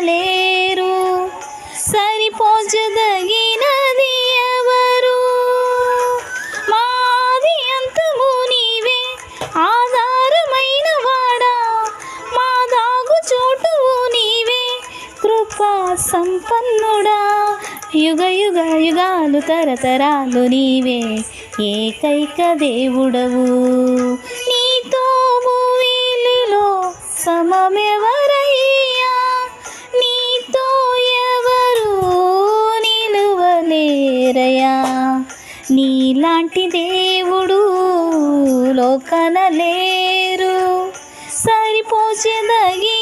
లేరు, సరిపోల్చదగినది ఎవరు? మాది అంతము నీవే, ఆధారమైన వాడా, మా దాగు చోటు నీవే, కృపా సంపన్నుడా. యుగ యుగ యుగాలు తరతరాలు నీవే ఏకైక దేవుడవు. నీతో భూమిలో సమమెవరయ్యా, నీతో ఎవరు నిలువలేరయ్యా. నీలాంటి దేవుడు లోకన లేరు, సరిపోల్చదగినది